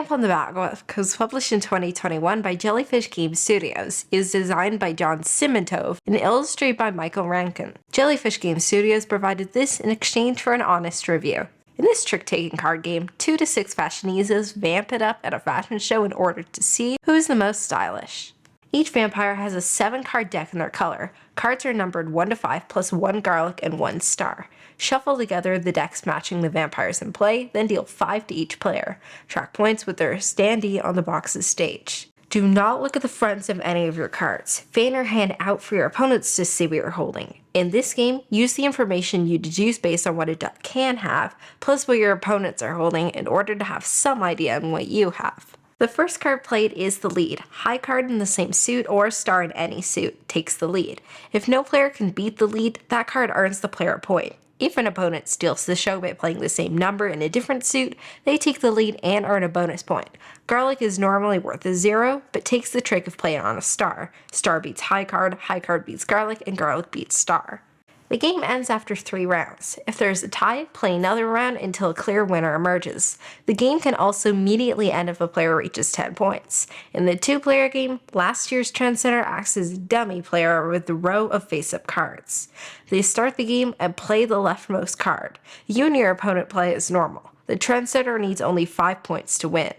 Vamp on the Backwalk was published in 2021 by Jellyfish Game Studios. It was designed by John Simintov and illustrated by Michael Rankin. Jellyfish Game Studios provided this in exchange for an honest review. In this trick-taking card game, 2 to 6 fashionistas vamp it up at a fashion show in order to see who's the most stylish. Each vampire has a 7-card deck in their color. Cards are numbered 1 to 5 plus 1 garlic and 1 star. Shuffle together the decks matching the vampires in play, then deal 5 to each player. Track points with their standee on the box's stage. Do not look at the fronts of any of your cards. Fan your hand out for your opponents to see what you're holding. In this game, use the information you deduce based on what a deck can have, plus what your opponents are holding in order to have some idea on what you have. The first card played is the lead. High card in the same suit or star in any suit takes the lead. If no player can beat the lead, that card earns the player a point. If an opponent steals the show by playing the same number in a different suit, they take the lead and earn a bonus point. Garlic is normally worth a 0, but takes the trick of playing on a star. Star beats high card beats garlic, and garlic beats star. The game ends after 3 rounds. If there is a tie, play another round until a clear winner emerges. The game can also immediately end if a player reaches 10 points. In the 2-player game, last year's trendsetter acts as a dummy player with the row of face-up cards. They start the game and play the leftmost card. You and your opponent play as normal. The trendsetter needs only 5 points to win.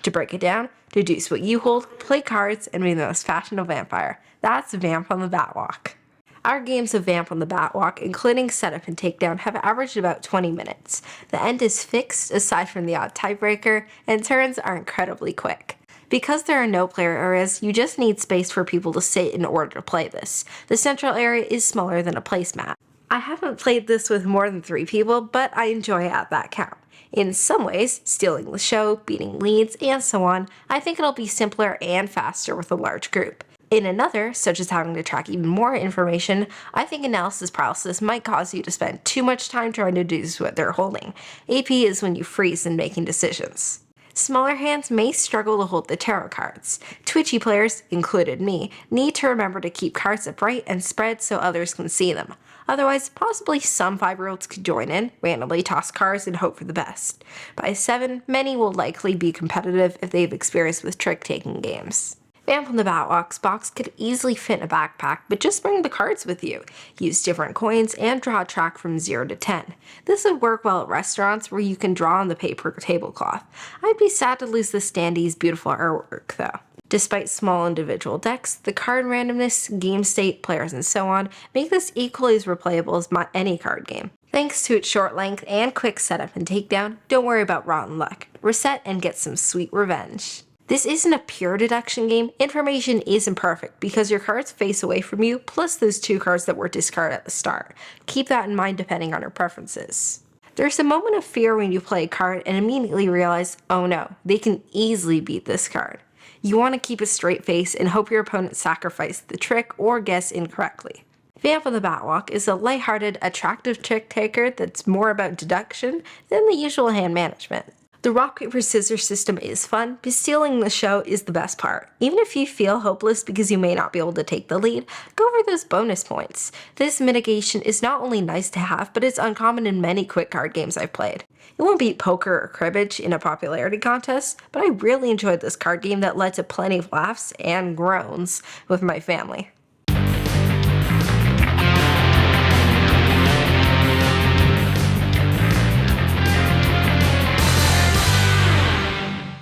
To break it down, deduce what you hold, play cards, and be the most fashionable vampire. That's Vamp on the Batwalk. Our games of Vamp on the Batwalk, including setup and takedown, have averaged about 20 minutes. The end is fixed, aside from the odd tiebreaker, and turns are incredibly quick. Because there are no player areas, you just need space for people to sit in order to play this. The central area is smaller than a placemat. I haven't played this with more than 3 people, but I enjoy it at that count. In some ways, stealing the show, beating leads, and so on, I think it'll be simpler and faster with a large group. In another, such as having to track even more information, I think analysis paralysis might cause you to spend too much time trying to deduce what they're holding. AP is when you freeze in making decisions. Smaller hands may struggle to hold the tarot cards. Twitchy players, included me, need to remember to keep cards upright and spread so others can see them. Otherwise, possibly some 5-year-olds could join in, randomly toss cards, and hope for the best. By 7, many will likely be competitive if they've experience with trick-taking games. Vamp on the Batwalk's box could easily fit in a backpack, but just bring the cards with you. Use different coins and draw a track from 0 to 10. This would work well at restaurants where you can draw on the paper tablecloth. I'd be sad to lose the standee's beautiful artwork though. Despite small individual decks, the card randomness, game state, players, and so on make this equally as replayable as any card game. Thanks to its short length and quick setup and takedown, don't worry about rotten luck. Reset and get some sweet revenge. This isn't a pure deduction game. Information isn't perfect because your cards face away from you, plus those 2 cards that were discarded at the start. Keep that in mind depending on your preferences. There's a moment of fear when you play a card and immediately realize, oh no, they can easily beat this card. You want to keep a straight face and hope your opponent sacrificed the trick or guess incorrectly. Vamp on the Batwalk is a lighthearted, attractive trick taker that's more about deduction than the usual hand management. The rock, paper, scissors system is fun, but stealing the show is the best part. Even if you feel hopeless because you may not be able to take the lead, go for those bonus points. This mitigation is not only nice to have, but it's uncommon in many quick card games I've played. It won't beat poker or cribbage in a popularity contest, but I really enjoyed this card game that led to plenty of laughs and groans with my family.